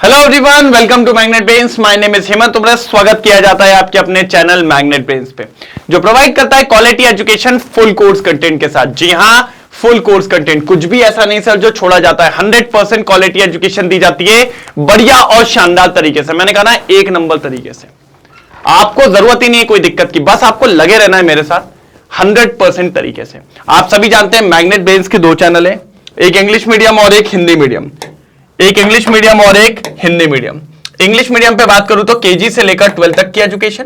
Hello everyone, welcome to magnet brains. My name is Hemant. तुम्हारा स्वागत किया जाता है आपके अपने चैनल मैग्नेट ब्रेन्स पे, जो प्रोवाइड करता है quality education full course content के साथ। जी हां, फुल कोर्स कंटेंट, कुछ भी ऐसा नहीं सर जो छोड़ा जाता है। 100% क्वालिटी एजुकेशन दी जाती है बढ़िया और शानदार तरीके से। मैंने कहा ना, एक नंबर तरीके से। आपको जरूरत ही नहीं है कोई दिक्कत की, बस आपको लगे रहना है मेरे साथ 100% तरीके से। आप सभी जानते हैं मैग्नेट ब्रेन्स के दो चैनल है, एक इंग्लिश मीडियम और एक हिंदी मीडियम। एक इंग्लिश मीडियम और एक हिंदी मीडियम। इंग्लिश मीडियम पे बात करूं तो केजी से लेकर 12 तक की एजुकेशन,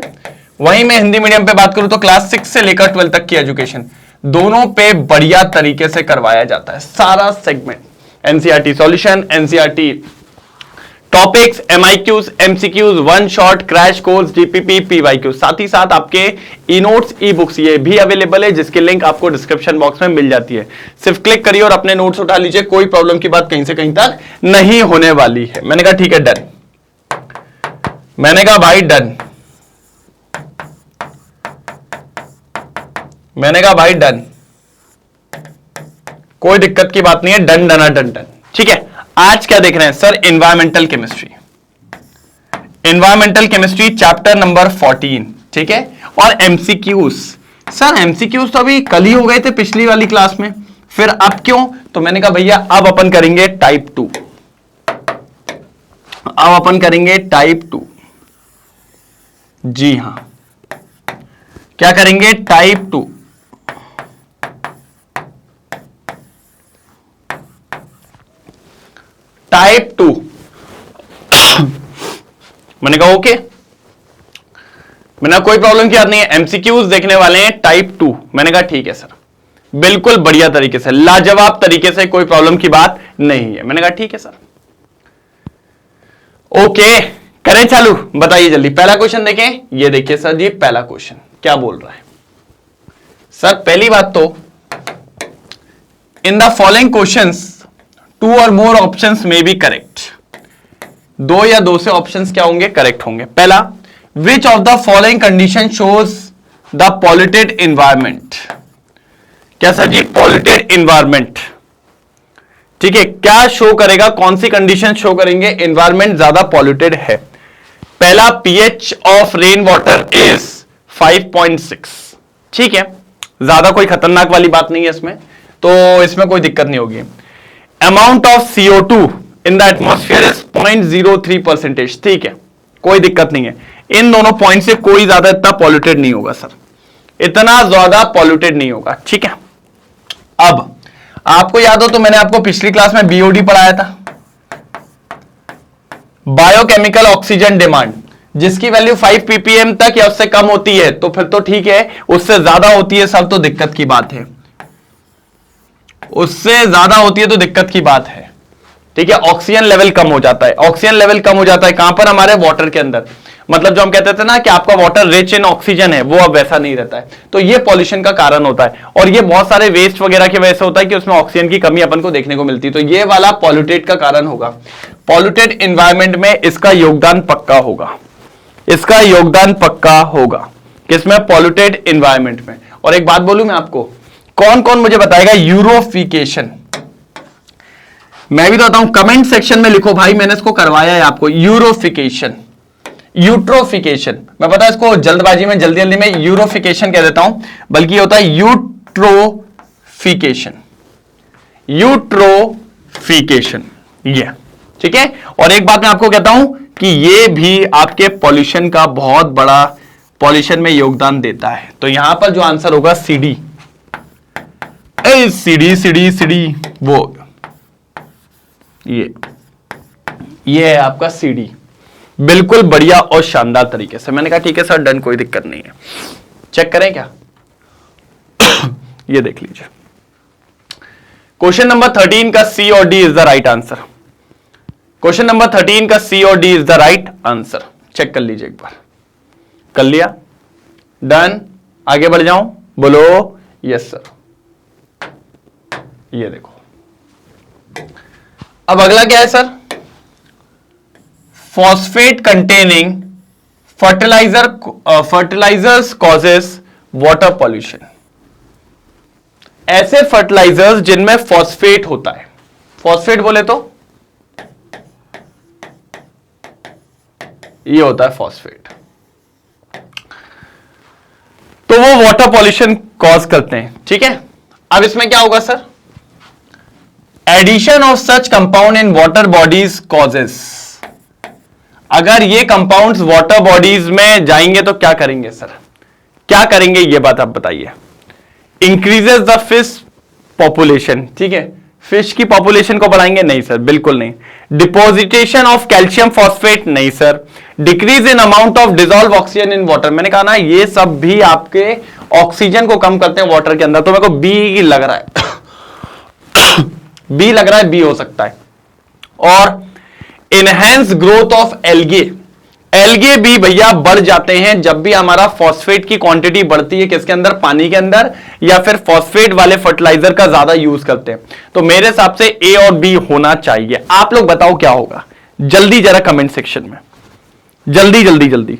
वहीं मैं हिंदी मीडियम पे बात करूं तो क्लास 6 से लेकर 12 तक की एजुकेशन। दोनों पे बढ़िया तरीके से करवाया जाता है सारा segment. NCERT solution, NCERT topics, MIQs, MCQs, one shot, crash course, GPP, PYQ. साथ ही साथ आपके ई नोट्स, ई बुक्स ये भी अवेलेबल है, जिसकी लिंक आपको डिस्क्रिप्शन बॉक्स में मिल जाती है। सिर्फ क्लिक करिए और अपने नोट्स उठा लीजिए, कोई प्रॉब्लम की बात कहीं से कहीं तक नहीं होने वाली है। मैंने कहा ठीक है, डन। मैंने कहा भाई डन। मैंने कहा भाई डन, कोई दिक्कत की बात नहीं है। डन डना डन डन, ठीक है। आज क्या देख रहे हैं sir? Environmental chemistry. Environmental chemistry chapter number 14, ठीक है। और एमसीक्यूज। सर एमसीक्यूज तो अभी कल ही हो गए थे पिछली वाली क्लास में, फिर अब क्यों? तो मैंने कहा भैया अब अपन करेंगे टाइप 2। अब अपन करेंगे टाइप 2। जी हां, क्या करेंगे? टाइप 2। टाइप 2। मैंने कहा ओके, मैंने कोई प्रॉब्लम की बात नहीं है। एमसीक्यूज देखने वाले हैं टाइप 2। मैंने कहा ठीक है सर, बिल्कुल बढ़िया तरीके से, लाजवाब तरीके से, कोई प्रॉब्लम की बात नहीं है। मैंने कहा ठीक है सर, ओके। करें चालू? बताइए जल्दी। पहला क्वेश्चन देखें। ये देखिए सर जी, पहला क्वेश्चन क्या बोल रहा है सर? पहली बात तो, इन द फॉलोइंग क्वेश्चंस 2 और मोर ऑप्शंस में बी करेक्ट। 2 या 2 से ऑप्शंस क्या होंगे? करेक्ट होंगे। पहला, which of the following condition shows the polluted environment. क्या सर जी? पॉल्यूटेड एनवायरमेंट, ठीक है। क्या शो करेगा? कौन सी कंडीशन शो करेंगे एनवायरमेंट ज्यादा पॉल्यूटेड है? पहला, pH of rain water is 5.6, ठीक है। ज्यादा कोई खतरनाक वाली बात नहीं है इसमें, तो इसमें कोई दिक्कत नहीं होगी। Amount of CO2 in the atmosphere is 0.03%, ठीक है, कोई दिक्कत नहीं है। इन दोनों पॉइंट से कोई ज्यादा इतना पॉल्यूटेड नहीं होगा सर, इतना ज्यादा पॉल्यूटेड नहीं होगा, ठीक है। अब आपको याद हो तो मैंने आपको पिछली क्लास में बीओडी पढ़ाया था, बायोकेमिकल ऑक्सीजन डिमांड, जिसकी वैल्यू 5 ppm तक या उससे कम होती है तो फिर तो ठीक है, उससे ज्यादा होती है सर तो दिक्कत की बात है। उससे ज्यादा होती है तो दिक्कत की बात है, ठीक है। ऑक्सीजन लेवल कम हो जाता है। ऑक्सीजन लेवल कम हो जाता है कहां पर? हमारे वाटर के अंदर। मतलब जो हम कहते थे ना कि आपका वाटर रिच इन ऑक्सीजन है, वो अब वैसा नहीं रहता है। तो ये पॉल्यूशन का कारण होता है, और ये बहुत सारे वेस्ट वगैरह की वजह से होता है कि उसमें ऑक्सीजन की कमी अपन को देखने को मिलती है। तो ये वाला पॉल्यूटेड का कारण होगा। पॉल्यूटेड एनवायरमेंट में इसका योगदान पक्का होगा, इसका योगदान पक्का होगा। किसमें? पॉल्यूटेड एनवायरमेंट में। और एक बात बोलूं मैं आपको, कौन कौन मुझे बताएगा यूरोफिकेशन? मैं भी तो बताऊं, कमेंट सेक्शन में लिखो भाई, मैंने इसको करवाया है आपको। यूरोफिकेशन, यूट्रोफिकेशन, मैं पता है इसको जल्दबाजी में जल्दी जल्दी में यूरोफिकेशन कह देता हूं, बल्कि होता है यूट्रोफिकेशन। यूट्रोफिकेशन, ये ठीक है। और एक बात मैं आपको कहता हूं कि ये भी आपके पॉल्यूशन का बहुत बड़ा, पॉल्यूशन में योगदान देता है। तो यहां पर जो आंसर होगा सीडी, सीडी सीडी सीडी, वो ये है आपका सीडी, बिल्कुल बढ़िया और शानदार तरीके से। मैंने कहा ठीक है सर, डन, कोई दिक्कत नहीं है। चेक करें क्या? ये देख लीजिए, क्वेश्चन नंबर 13 का सी और D is the right answer. Question number 13 का सी और D is the right answer. Check कर लीजिए एक बार। कर लिया? डन। आगे बढ़ जाऊं? बोलो यस सर। ये देखो, अब अगला क्या है sir? Phosphate containing fertilizers causes water pollution. ऐसे फर्टिलाइजर्स जिनमें फॉस्फेट होता है। फॉस्फेट बोले तो ये होता है फॉस्फेट। तो वो वाटर पॉल्यूशन कॉज करते हैं, ठीक है। अब इसमें क्या होगा sir, addition of such compound in water bodies causes, अगर ये कंपाउंड्स वाटर बॉडीज में जाएंगे तो क्या करेंगे सर, क्या करेंगे ये बात आप बताइए। इंक्रीजेस द फिश पॉपुलेशन, ठीक है, फिश की पॉपुलेशन को बढ़ाएंगे, नहीं सर बिल्कुल नहीं। डिपोजिटेशन ऑफ कैल्शियम फॉस्फेट, नहीं sir. Decrease in amount of dissolve oxygen in water, मैंने कहा ना ये सब भी आपके ऑक्सीजन को कम करते हैं वाटर के अंदर, तो मेरे को बी लग रहा है बी लग रहा है, बी हो सकता है। और enhance growth of algae, algae भी भैया बढ़ जाते हैं जब भी हमारा फॉस्फेट की क्वांटिटी बढ़ती है, किसके अंदर, पानी के अंदर, या फिर फॉस्फेट वाले फर्टिलाइजर का ज्यादा यूज करते हैं। तो मेरे हिसाब से ए और बी होना चाहिए। आप लोग बताओ क्या होगा, जल्दी जरा कमेंट सेक्शन में, जल्दी जल्दी जल्दी,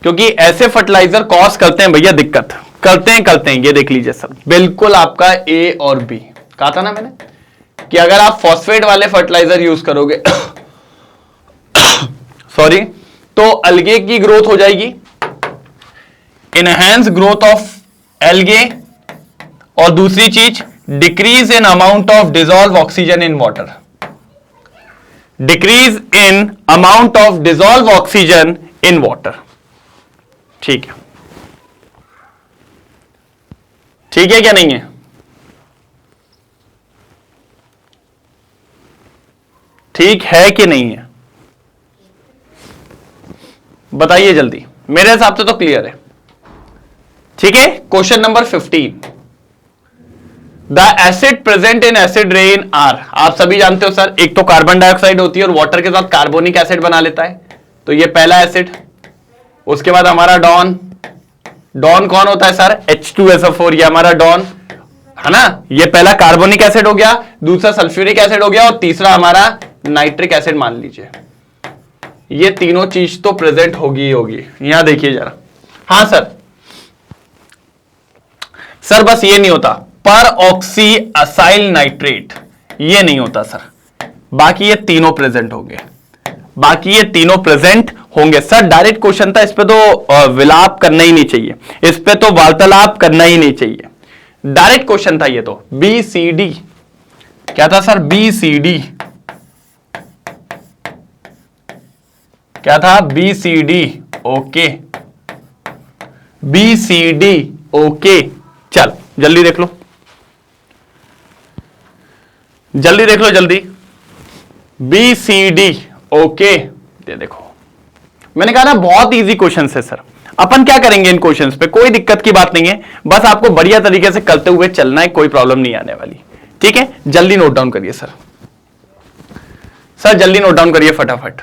क्योंकि ऐसे फर्टिलाइजर कॉज करते हैं भैया दिक्कत, करते हैं। ये देख लीजिए सर, बिल्कुल आपका ए और बी, कहा था ना मैंने कि अगर आप फॉस्फेट वाले फर्टिलाइजर यूज करोगे सॉरी, तो अलगे की ग्रोथ हो जाएगी, इनहेंस ग्रोथ ऑफ एल्गे, और दूसरी चीज decrease in amount of dissolve oxygen in water, decrease in amount of dissolve oxygen in water, ठीक है, ठीक है क्या नहीं है, ठीक है कि नहीं है, बताइए जल्दी, मेरे हिसाब से तो क्लियर है, ठीक है। Question number 15, the acid present in acid rain are, आप सभी जानते हो सर, एक तो कार्बन डाइऑक्साइड होती है और वाटर के साथ कार्बोनिक एसिड बना लेता है, तो ये पहला एसिड। उसके बाद हमारा डॉन, डॉन कौन होता है सर, H2SO4, ये हमारा डॉन है ना, ये पहला कार्बोनिक एसिड हो गया, दूसरा सल्फ्यूरिक एसिड हो गया, और तीसरा हमारा नाइट्रिक एसिड मान लीजिए। ये तीनों चीज तो प्रेजेंट होगी होगी, यहां देखिए जरा। हाँ सर, सर बस ये नहीं होता, पर ऑक्सी असाइल नाइट्रेट, ये नहीं होता सर, बाकी ये तीनों प्रेजेंट होंगे, बाकी ये तीनों प्रेजेंट होंगे। सर डायरेक्ट क्वेश्चन था, इस पे तो विलाप करना ही नहीं चाहिए, इस पे तो वार्तालाप करना ही नहीं चाहिए, डायरेक्ट क्वेश्चन था ये तो। बी सी डी क्या था सर, बी सी डी क्या था, B C D, okay, B C D, okay. चल जल्दी देख लो, जल्दी देख लो, जल्दी, बी सी डी, ओके। ये देखो, मैंने कहा ना बहुत इजी क्वेश्चन है सर, अपन क्या करेंगे इन क्वेश्चंस पे, कोई दिक्कत की बात नहीं है, बस आपको बढ़िया तरीके से करते हुए चलना है, कोई प्रॉब्लम नहीं आने वाली, ठीक है। जल्दी नोट डाउन करिए सर, सर जल्दी नोट डाउन करिए फटाफट,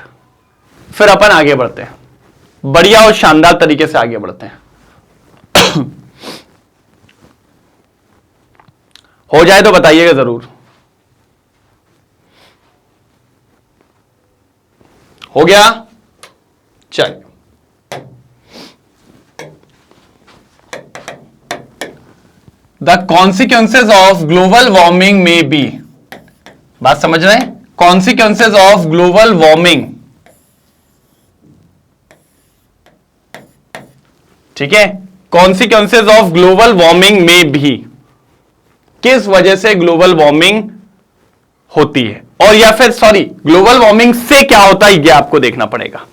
फिर अपन आगे बढ़ते हैं, बढ़िया और शानदार तरीके से आगे बढ़ते हैं हो जाए तो बताइएगा जरूर, हो गया, चल। The consequences of global warming में बी, बात समझ रहे हैं, कॉन्सिक्वेंसेज ऑफ ग्लोबल वार्मिंग, ठीक है, कॉन्सिक्वेंसेज ऑफ ग्लोबल वार्मिंग में भी, किस वजह से ग्लोबल वार्मिंग होती है, और या फिर सॉरी ग्लोबल वार्मिंग से क्या होता है ये आपको देखना पड़ेगा,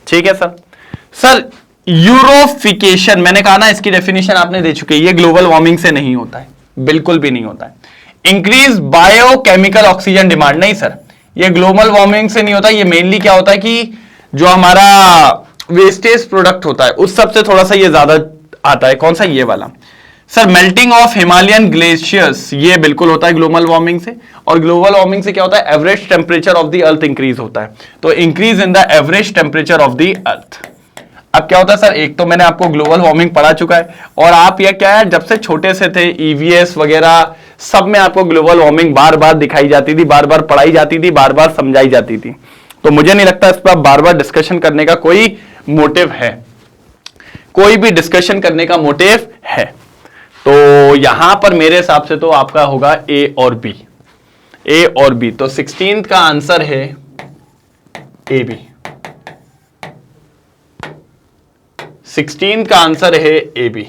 ठीक है सर। सर यूरोफिकेशन, मैंने कहा ना इसकी डेफिनेशन आपने दे चुकी है, ये ग्लोबल वार्मिंग से नहीं होता है, बिल्कुल भी नहीं होता है। इंक्रीज बायोकेमिकल ऑक्सीजन डिमांड, नहीं सर, ये ग्लोबल वार्मिंग से नहीं होता, ये मेनली क्या होता है कि जो हमारा वेस्टेज प्रोडक्ट होता है उस सबसे थोड़ा सा ये ज्यादा आता है, कौन सा, ये वाला sir. Melting of Himalayan glaciers, ये बिल्कुल होता है ग्लोबल वार्मिंग से, और ग्लोबल वार्मिंग से क्या होता है, average temperature of the earth increase होता है, तो increase in the average temperature of the earth. अब क्या होता है सर, एक तो मैंने आपको ग्लोबल वार्मिंग पढ़ा चुका है, और आप ये क्या है, जब से छोटे से थे ईवीएस वगैरह सब में आपको ग्लोबल वार्मिंग बार बार दिखाई जाती थी, बार बार पढ़ाई जाती थी, बार बार समझाई जाती थी, तो मुझे नहीं लगता इस पर बार बार डिस्कशन करने का कोई मोटिव है, कोई भी डिस्कशन करने का मोटिव है। तो यहां पर मेरे हिसाब से तो आपका होगा ए और बी, ए और बी, तो 16th का आंसर है ए बी, 16 का आंसर है ए बी।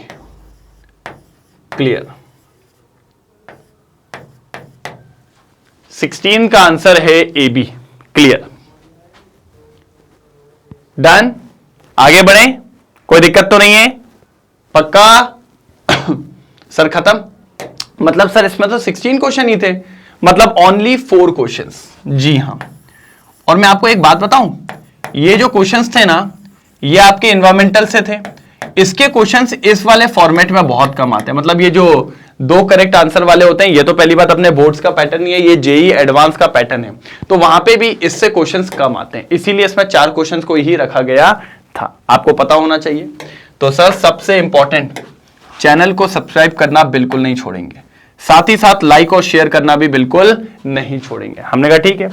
क्लियर। 16 का आंसर है ए बी। क्लियर। डन। आगे बढ़े, कोई दिक्कत तो नहीं है? पक्का? सर खत्म? मतलब सर इसमें तो 16 क्वेश्चन ही थे, मतलब ओनली 4 क्वेश्चंस। जी हां। और मैं आपको एक बात बताऊं, ये जो क्वेश्चंस थे ना, ये आपके एनवायरमेंटल से थे। इसके क्वेश्चंस इस वाले फॉर्मेट में बहुत कम आते हैं। मतलब ये जो 2 करेक्ट आंसर वाले होते हैं, ये तो पहली बात अपने बोर्ड्स का पैटर्न नहीं है, ये जेई एडवांस का पैटर्न है, तो वहां पे भी इससे क्वेश्चंस कम आते हैं। इसीलिए इसमें 4 क्वेश्चंस को ही रखा गया था, आपको पता होना चाहिए। तो सर सबसे इंपॉर्टेंट, चैनल को सब्सक्राइब करना बिल्कुल नहीं छोड़ेंगे, साथ ही साथ लाइक और शेयर करना भी बिल्कुल नहीं छोड़ेंगे। हमने कहा ठीक है।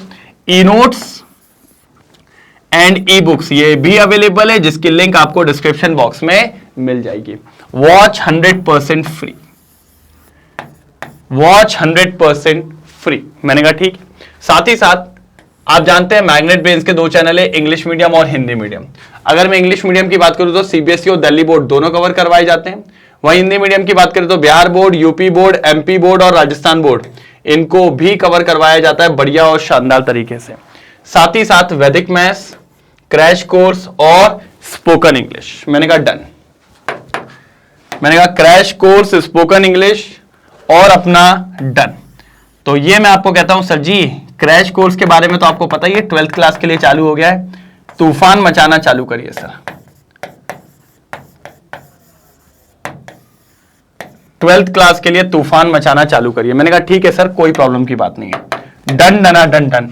E notes and e books ये भी अवेलेबल है, जिसकी लिंक आपको डिस्क्रिप्शन बॉक्स में मिल जाएगी। Watch 100% free, watch 100% free. मैंने कहा ठीक है। साथ ही साथ आप जानते हैं मैग्नेट ब्रेन्स के 2 चैनल है, इंग्लिश मीडियम और हिंदी मीडियम। अगर मैं इंग्लिश मीडियम की बात करूं तो सीबीएसई और दिल्ली बोर्ड दोनों कवर करवाए जाते हैं। वहीं हिंदी मीडियम की बात करें तो Bihar board, UP board, MP board और राजस्थान बोर्ड, इनको भी कवर करवाया जाता है बढ़िया और शानदार तरीके से। साथ ही साथ वैदिक मैथ्स, क्रैश कोर्स और स्पोकन इंग्लिश। मैंने कहा डन। मैंने कहा क्रैश कोर्स, स्पोकन इंग्लिश और अपना डन। तो ये मैं आपको कहता हूं सर जी, क्रैश कोर्स के बारे में तो आपको पता ही है, 12th क्लास के लिए चालू हो गया है। तूफान मचाना चालू करिए सर। 12th क्लास के लिए तूफान मचाना चालू करिए। मैंने कहा ठीक है सर, कोई प्रॉब्लम की बात नहीं है। डन डना डन डन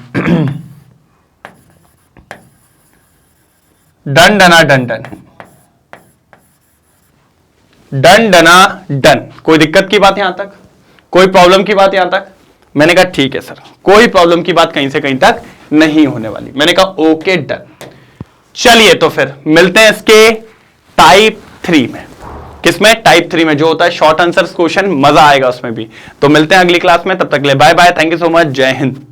डन डना डन डन डन डना डन। कोई दिक्कत की बात यहां तक? कोई प्रॉब्लम की बात यहां तक? मैंने कहा ठीक है सर, कोई प्रॉब्लम की बात कहीं से कहीं तक नहीं होने वाली। मैंने कहा ओके डन। चलिए तो फिर मिलते हैं इसके टाइप 3 में। किसमें? टाइप 3 में, जो होता है शॉर्ट आंसर क्वेश्चन। मजा आएगा उसमें भी। तो मिलते हैं अगली क्लास में, तब तक ले bye bye. Thank you so much. Jai Hind.